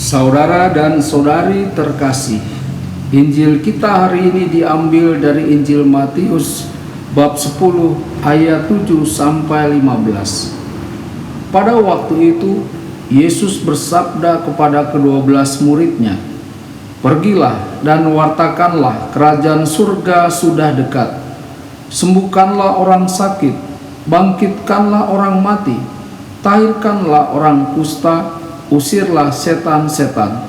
Saudara dan saudari terkasih, Injil kita hari ini diambil dari Injil Matius bab 10 ayat 7 sampai 15. Pada waktu itu Yesus bersabda kepada ke-12 muridnya, "Pergilah dan wartakanlah kerajaan surga sudah dekat. Sembuhkanlah orang sakit, bangkitkanlah orang mati, tahirkanlah orang kusta, usirlah setan-setan.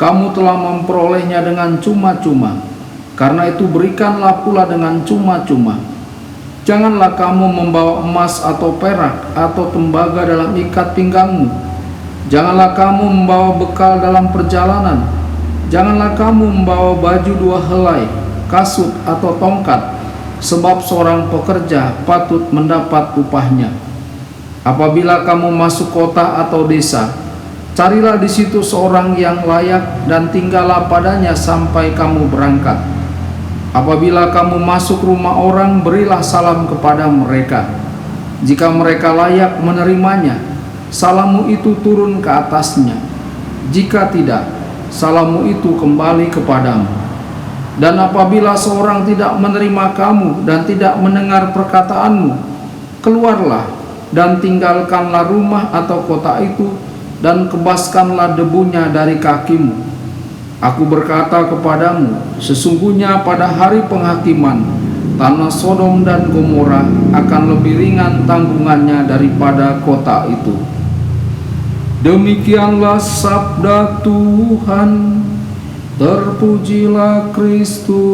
Kamu telah memperolehnya dengan cuma-cuma, karena itu berikanlah pula dengan cuma-cuma. Janganlah kamu membawa emas atau perak atau tembaga dalam ikat pinggangmu. Janganlah kamu membawa bekal dalam perjalanan. Janganlah kamu membawa baju 2 helai, kasut atau tongkat, sebab seorang pekerja patut mendapat upahnya. Apabila kamu masuk kota atau desa, carilah di situ seorang yang layak dan tinggallah padanya sampai kamu berangkat. Apabila kamu masuk rumah orang, berilah salam kepada mereka. Jika mereka layak menerimanya, salammu itu turun ke atasnya. Jika tidak, salammu itu kembali kepadamu. Dan apabila seorang tidak menerima kamu dan tidak mendengar perkataanmu, keluarlah dan tinggalkanlah rumah atau kota itu, dan kebaskanlah debunya dari kakimu. Aku berkata kepadamu, sesungguhnya pada hari penghakiman, tanah Sodom dan Gomora akan lebih ringan tanggungannya daripada kota itu." Demikianlah sabda Tuhan. Terpujilah Kristus.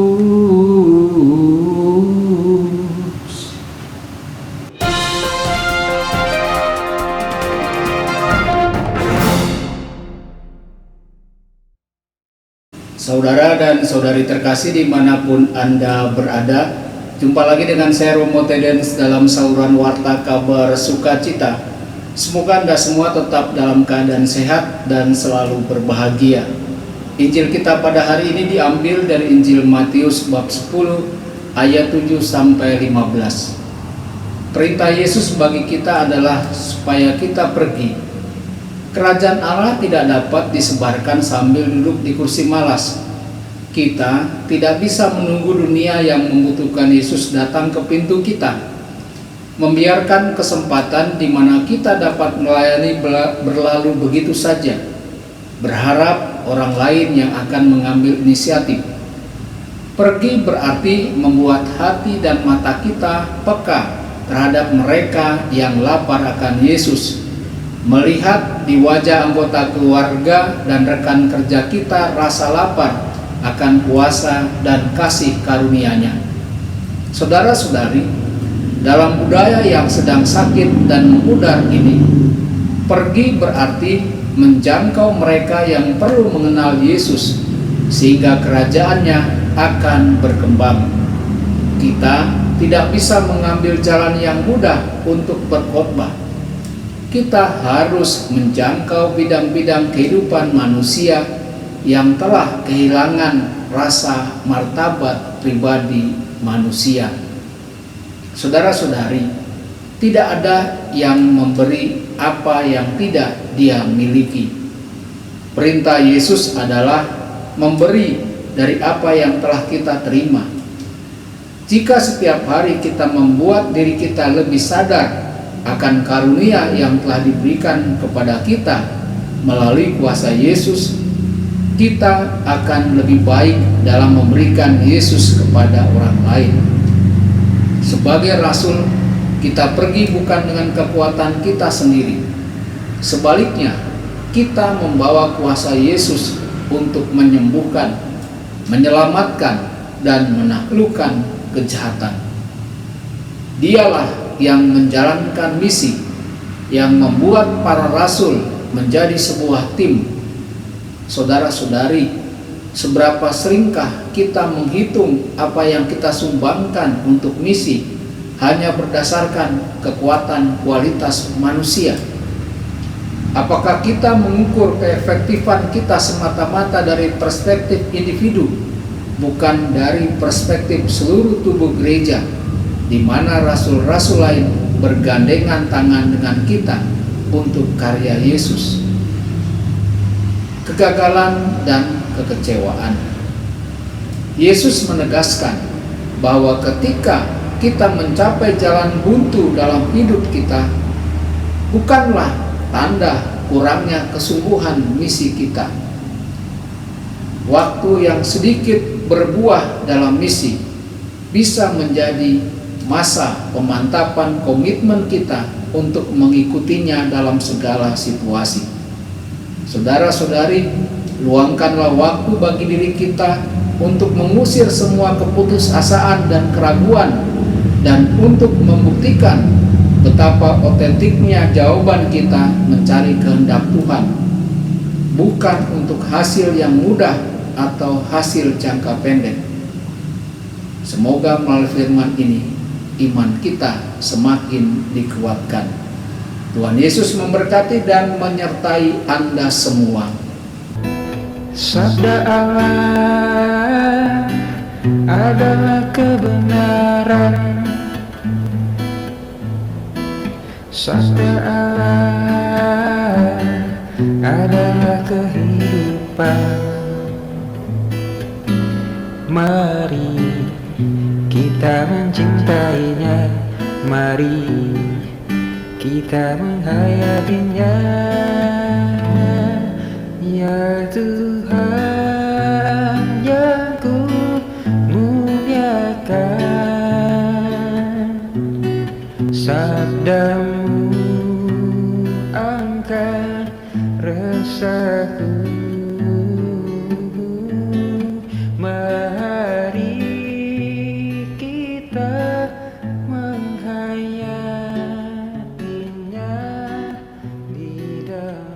Saudara dan saudari terkasih dimanapun Anda berada, jumpa lagi dengan saya Romo Tedens dalam saluran Warta Kabar Sukacita. Semoga Anda semua tetap dalam keadaan sehat dan selalu berbahagia. Injil kita pada hari ini diambil dari Injil Matius bab 10 ayat 7 sampai 15. Perintah Yesus bagi kita adalah supaya kita pergi. Kerajaan Allah tidak dapat disebarkan sambil duduk di kursi malas. Kita tidak bisa menunggu dunia yang membutuhkan Yesus datang ke pintu kita. Membiarkan kesempatan di mana kita dapat melayani berlalu begitu saja, berharap orang lain yang akan mengambil inisiatif. Pergi berarti membuat hati dan mata kita peka terhadap mereka yang lapar akan Yesus. Melihat di wajah anggota keluarga dan rekan kerja kita rasa lapar akan kuasa dan kasih karunia-Nya. Saudara-saudari, dalam budaya yang sedang sakit dan memudar ini, pergi berarti menjangkau mereka yang perlu mengenal Yesus sehingga kerajaannya akan berkembang. Kita tidak bisa mengambil jalan yang mudah untuk berkhotbah. Kita harus menjangkau bidang-bidang kehidupan manusia yang telah kehilangan rasa martabat pribadi manusia. Saudara-saudari, tidak ada yang memberi apa yang tidak dia miliki. Perintah Yesus adalah memberi dari apa yang telah kita terima. Jika setiap hari kita membuat diri kita lebih sadar akan karunia yang telah diberikan kepada kita melalui kuasa Yesus, kita akan lebih baik dalam memberikan Yesus kepada orang lain. Sebagai rasul, kita pergi bukan dengan kekuatan kita sendiri. Sebaliknya, kita membawa kuasa Yesus untuk menyembuhkan, menyelamatkan, dan menaklukkan kejahatan. Dialah yang menjalankan misi, yang membuat para rasul menjadi sebuah tim. Saudara-saudari, seberapa seringkah kita menghitung apa yang kita sumbangkan untuk misi hanya berdasarkan kekuatan kualitas manusia? Apakah kita mengukur keefektifan kita semata-mata dari perspektif individu, bukan dari perspektif seluruh tubuh gereja, di mana rasul-rasul lain bergandengan tangan dengan kita untuk karya Yesus? kegagalan, dan kekecewaan. Yesus menegaskan bahwa ketika kita mencapai jalan buntu dalam hidup kita, bukanlah tanda kurangnya kesungguhan misi kita. Waktu yang sedikit berbuah dalam misi bisa menjadi masa pemantapan komitmen kita untuk mengikutinya dalam segala situasi. Saudara-saudari, luangkanlah waktu bagi diri kita untuk mengusir semua keputusasaan dan keraguan, dan untuk membuktikan betapa otentiknya jawaban kita mencari kehendak Tuhan, bukan untuk hasil yang mudah atau hasil jangka pendek. Semoga melalui firman ini iman kita semakin dikuatkan. Tuhan Yesus memberkati dan menyertai Anda semua. Sabda Allah adalah kebenaran. Sabda Allah adalah kehidupan. Mari kita mencintainya, mari kita menghayatinya. Ya Tuhan yang ku muliakan, sabdamu angkat resahku. Mari kita menghayatinya di dalam